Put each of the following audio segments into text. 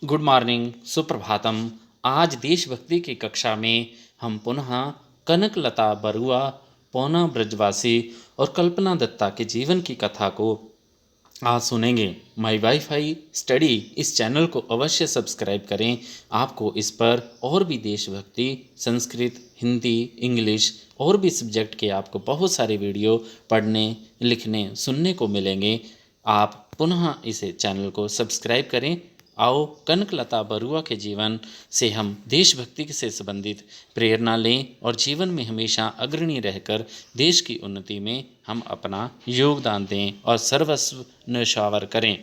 Good morning, Suprabhatam. आज देशभक्ति की कक्षा में हम पुनः कनकलता बरुआ, पौना ब्रजवासी और कल्पना दत्ता के जीवन की कथा को आज सुनेंगे। माई वाईफाई स्टडी इस चैनल को अवश्य सब्सक्राइब करें। आपको इस पर और भी देशभक्ति, संस्कृत, हिंदी, इंग्लिश और भी सब्जेक्ट के आपको बहुत सारे वीडियो पढ़ने, लिखने, सुनने को मिलेंगे। आप पुनः इसे चैनल को सब्सक्राइब करें। आओ कनकलता बरुआ के जीवन से हम देशभक्ति से संबंधित प्रेरणा लें और जीवन में हमेशा अग्रणी रहकर देश की उन्नति में हम अपना योगदान दें और सर्वस्व न्यौछावर करें।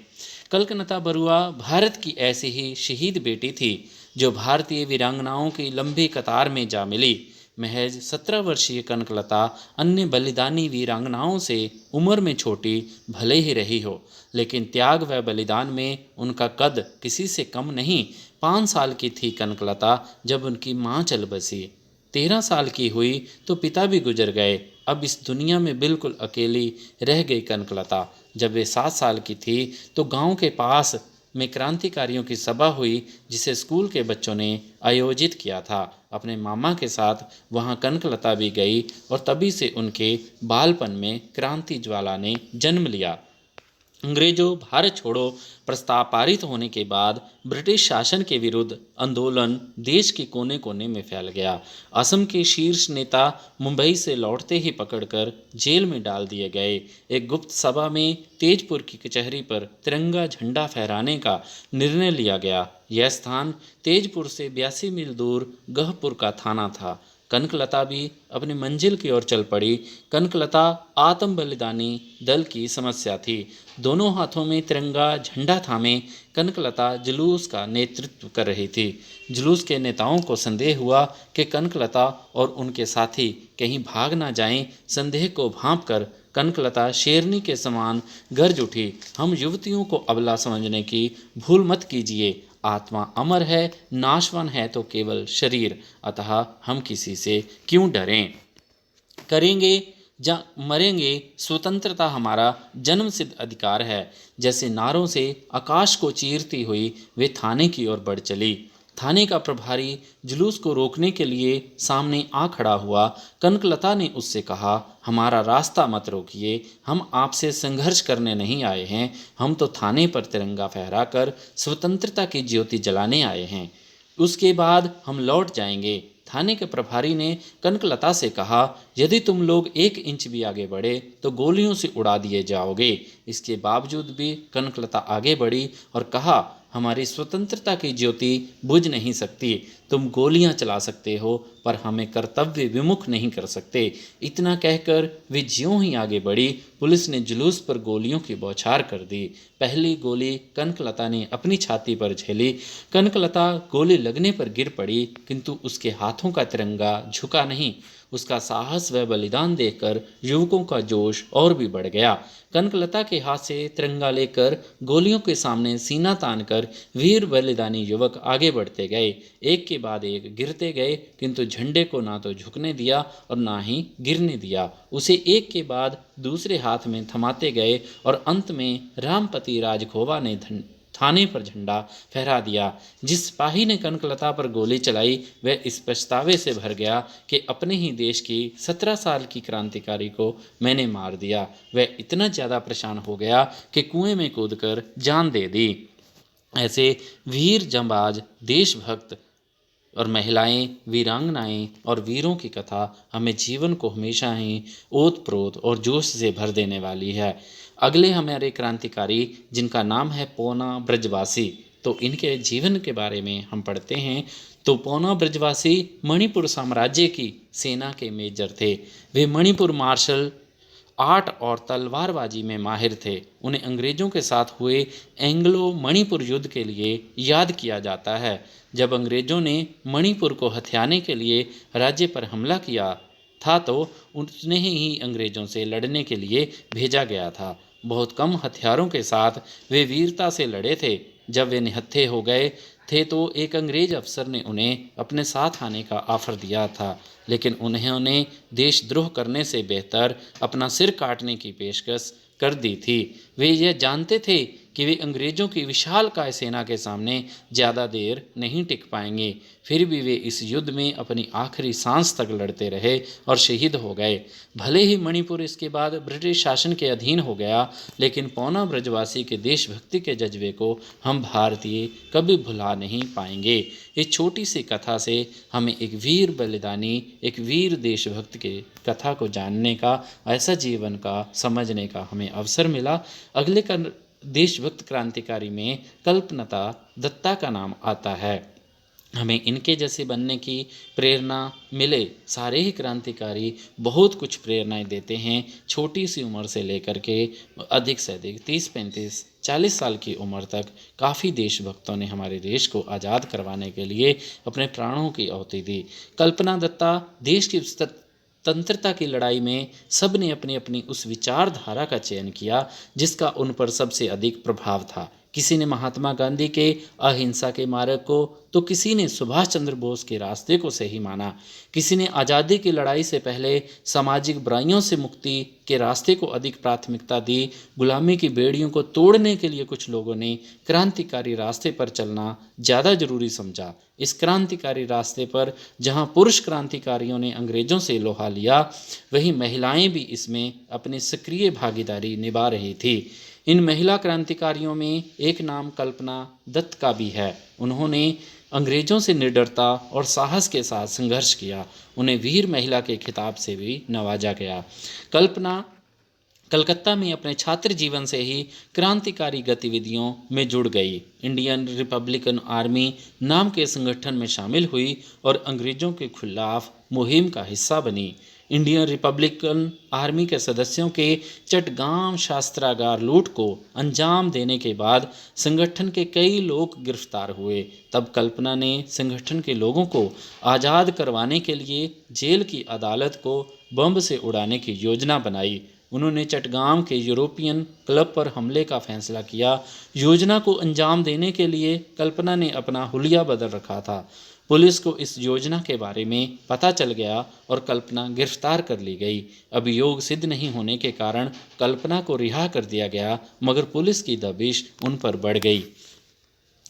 कनकलता बरुआ भारत की ऐसी ही शहीद बेटी थी जो भारतीय वीरांगनाओं की लंबी कतार में जा मिली। महज 17 वर्षीय कनकलता अन्य बलिदानी वीरांगनाओं से उम्र में छोटी भले ही रही हो, लेकिन त्याग व बलिदान में उनका कद किसी से कम नहीं। 5 साल की थी कनकलता जब उनकी माँ चल बसी। 13 साल की हुई तो पिता भी गुजर गए। अब इस दुनिया में बिल्कुल अकेली रह गई कनकलता। जब वे 7 साल की थी तो गांव के पास में क्रांतिकारियों की सभा हुई, जिसे स्कूल के बच्चों ने आयोजित किया था। अपने मामा के साथ वहां कनकलता भी गई और तभी से उनके बालपन में क्रांति ज्वाला ने जन्म लिया। अंग्रेजों भारत छोड़ो प्रस्ताव पारित होने के बाद ब्रिटिश शासन के विरुद्ध आंदोलन देश के कोने कोने में फैल गया। असम के शीर्ष नेता मुंबई से लौटते ही पकड़कर जेल में डाल दिए गए। एक गुप्त सभा में तेजपुर की कचहरी पर तिरंगा झंडा फहराने का निर्णय लिया गया। यह स्थान तेजपुर से 82 मील दूर गहपुर का थाना था। कनकलता भी अपनी मंजिल की ओर चल पड़ी। कनकलता आत्म बलिदानी दल की समस्या थी। दोनों हाथों में तिरंगा झंडा थामे कनकलता जुलूस का नेतृत्व कर रही थी। जुलूस के नेताओं को संदेह हुआ कि कनकलता और उनके साथी कहीं भाग ना जाएं। संदेह को भांप कर कनकलता शेरनी के समान गरज उठी। हम युवतियों को अबला समझने की भूल मत कीजिए। आत्मा अमर है, नाशवान है तो केवल शरीर। अतः हम किसी से क्यों डरें? करेंगे या मरेंगे, स्वतंत्रता हमारा जन्मसिद्ध अधिकार है। जैसे नारों से आकाश को चीरती हुई वे थाने की ओर बढ़ चली। थाने का प्रभारी जुलूस को रोकने के लिए सामने आ खड़ा हुआ। कनकलता ने उससे कहा, हमारा रास्ता मत रोकिए, हम आपसे संघर्ष करने नहीं आए हैं। हम तो थाने पर तिरंगा फहराकर स्वतंत्रता की ज्योति जलाने आए हैं। उसके बाद हम लौट जाएंगे। थाने के प्रभारी ने कनकलता से कहा, यदि तुम लोग 1 इंच भी आगे बढ़े तो गोलियों से उड़ा दिए जाओगे। इसके बावजूद भी कनकलता आगे बढ़ी और कहा, हमारी स्वतंत्रता की ज्योति बुझ नहीं सकती। तुम गोलियां चला सकते हो पर हमें कर्तव्य विमुख नहीं कर सकते। इतना कहकर वे ज्यों ही आगे बढ़ी, पुलिस ने जुलूस पर गोलियों की बौछार कर दी। पहली गोली कनकलता ने अपनी छाती पर झेली। कनकलता गोली लगने पर गिर पड़ी, किंतु उसके हाथों का तिरंगा झुका नहीं। उसका साहस व बलिदान देखकर युवकों का जोश और भी बढ़ गया। कनकलता के हाथ से तिरंगा लेकर गोलियों के सामने सीना तानकर वीर बलिदानी युवक आगे बढ़ते गए। एक के बाद एक गिरते गए, किंतु झंडे को ना तो झुकने दिया और ना ही गिरने दिया। उसे एक के बाद दूसरे हाथ में थमाते गए और अंत में रामपति राजखोवा ने थाने पर झंडा फहरा दिया। जिस सिपाही ने कनकलता पर गोली चलाई वह इस पछतावे से भर गया कि अपने ही देश की 17 साल की क्रांतिकारी को मैंने मार दिया। वह इतना ज़्यादा परेशान हो गया कि कुएं में कूदकर जान दे दी। ऐसे वीर जंबाज, देशभक्त और महिलाएं, वीरांगनाएं और वीरों की कथा हमें जीवन को हमेशा ही ओत प्रोत और जोश से भर देने वाली है। अगले हमारे क्रांतिकारी जिनका नाम है पौना ब्रजवासी, तो इनके जीवन के बारे में हम पढ़ते हैं। तो पौना ब्रजवासी मणिपुर साम्राज्य की सेना के मेजर थे। वे मणिपुर मार्शल आर्ट और तलवारबाजी में माहिर थे। उन्हें अंग्रेज़ों के साथ हुए एंग्लो मणिपुर युद्ध के लिए याद किया जाता है, जब अंग्रेज़ों ने मणिपुर को हथियाने के लिए राज्य पर हमला किया था तो उन्हें ही अंग्रेज़ों से लड़ने के लिए भेजा गया था। बहुत कम हथियारों के साथ वे वीरता से लड़े थे। जब वे निहत्थे हो गए थे तो एक अंग्रेज अफसर ने उन्हें अपने साथ आने का ऑफर दिया था, लेकिन उन्होंने देशद्रोह करने से बेहतर अपना सिर काटने की पेशकश कर दी थी। वे यह जानते थे कि वे अंग्रेजों की विशालकाय सेना के सामने ज़्यादा देर नहीं टिक पाएंगे। फिर भी वे इस युद्ध में अपनी आखिरी सांस तक लड़ते रहे और शहीद हो गए। भले ही मणिपुर इसके बाद ब्रिटिश शासन के अधीन हो गया, लेकिन पौना ब्रजवासी के देशभक्ति के जज्बे को हम भारतीय कभी भुला नहीं पाएंगे। इस छोटी सी कथा से हमें एक वीर बलिदानी, एक वीर देशभक्त के कथा को जानने का, ऐसा जीवन का समझने का हमें अवसर मिला। अगले देशभक्त क्रांतिकारी में कल्पलता दत्ता का नाम आता है। हमें इनके जैसे बनने की प्रेरणा मिले। सारे ही क्रांतिकारी बहुत कुछ प्रेरणाएं देते हैं। छोटी सी उम्र से लेकर के अधिक से अधिक 30-35-40 साल की उम्र तक काफ़ी देशभक्तों ने हमारे देश को आज़ाद करवाने के लिए अपने प्राणों की आहुति दी। कल्पना दत्ता देश की स्वतंत्रता की लड़ाई में सब ने अपनी अपनी उस विचारधारा का चयन किया जिसका उन पर सबसे अधिक प्रभाव था। किसी ने महात्मा गांधी के अहिंसा के मार्ग को, तो किसी ने सुभाष चंद्र बोस के रास्ते को सही माना। किसी ने आज़ादी की लड़ाई से पहले सामाजिक बुराइयों से मुक्ति के रास्ते को अधिक प्राथमिकता दी। गुलामी की बेड़ियों को तोड़ने के लिए कुछ लोगों ने क्रांतिकारी रास्ते पर चलना ज़्यादा जरूरी समझा। इस क्रांतिकारी रास्ते पर जहां पुरुष क्रांतिकारियों ने अंग्रेजों से लोहा लिया, वहीं महिलाएं भी इसमें अपनी सक्रिय भागीदारी निभा रही थी। इन महिला क्रांतिकारियों में एक नाम कल्पना दत्त का भी है। उन्होंने अंग्रेजों से निडरता और साहस के साथ संघर्ष किया। उन्हें वीर महिला के खिताब से भी नवाजा गया। कल्पना कलकत्ता में अपने छात्र जीवन से ही क्रांतिकारी गतिविधियों में जुड़ गई। इंडियन रिपब्लिकन आर्मी नाम के संगठन में शामिल हुई और अंग्रेजों के खिलाफ मुहिम का हिस्सा बनी। इंडियन रिपब्लिकन आर्मी के सदस्यों के चटगांव शस्त्रागार लूट को अंजाम देने के बाद संगठन के कई लोग गिरफ्तार हुए। तब कल्पना ने संगठन के लोगों को आज़ाद करवाने के लिए जेल की अदालत को बम से उड़ाने की योजना बनाई। उन्होंने चटगांव के यूरोपियन क्लब पर हमले का फैसला किया। योजना को अंजाम देने के लिए कल्पना ने अपना हुलिया बदल रखा था। पुलिस को इस योजना के बारे में पता चल गया और कल्पना गिरफ्तार कर ली गई। अभियोग सिद्ध नहीं होने के कारण कल्पना को रिहा कर दिया गया, मगर पुलिस की दबिश उन पर बढ़ गई।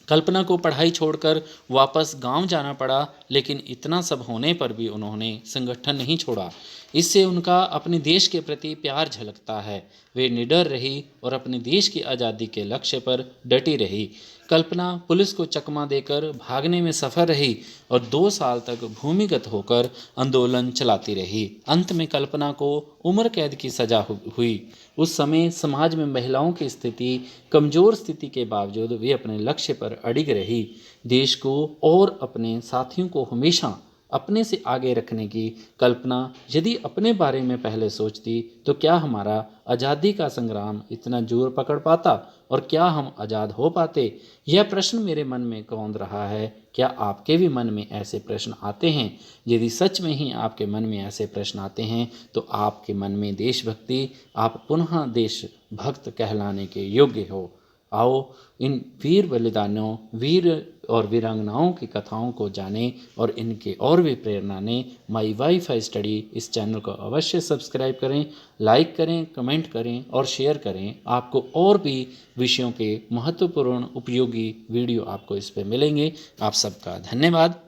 कल्पना को पढ़ाई छोड़कर वापस गांव जाना पड़ा, लेकिन इतना सब होने पर भी उन्होंने संगठन नहीं छोड़ा। इससे उनका अपने देश के प्रति प्यार झलकता है। वे निडर रही और अपने देश की आज़ादी के लक्ष्य पर डटी रही। कल्पना पुलिस को चकमा देकर भागने में सफल रही और 2 साल तक भूमिगत होकर आंदोलन चलाती रही। अंत में कल्पना को उम्र कैद की सजा हुई। उस समय समाज में महिलाओं की स्थिति कमज़ोर स्थिति के बावजूद वे अपने लक्ष्य पर अडिग रही। देश को और अपने साथियों को हमेशा अपने से आगे रखने की कल्पना यदि अपने बारे में पहले सोचती, तो क्या हमारा आज़ादी का संग्राम इतना जोर पकड़ पाता और क्या हम आज़ाद हो पाते? यह प्रश्न मेरे मन में कौंध रहा है। क्या आपके भी मन में ऐसे प्रश्न आते हैं? यदि सच में ही आपके मन में ऐसे प्रश्न आते हैं, तो आपके मन में देशभक्ति, आप पुनः देशभक्त कहलाने के योग्य हो। आओ इन वीर बलिदानों, वीर और वीरांगनाओं की कथाओं को जानें और इनके और भी प्रेरणा ने माई वाईफाई स्टडी इस चैनल को अवश्य सब्सक्राइब करें, लाइक करें, कमेंट करें और शेयर करें। आपको और भी विषयों के महत्वपूर्ण उपयोगी वीडियो आपको इस पर मिलेंगे। आप सबका धन्यवाद।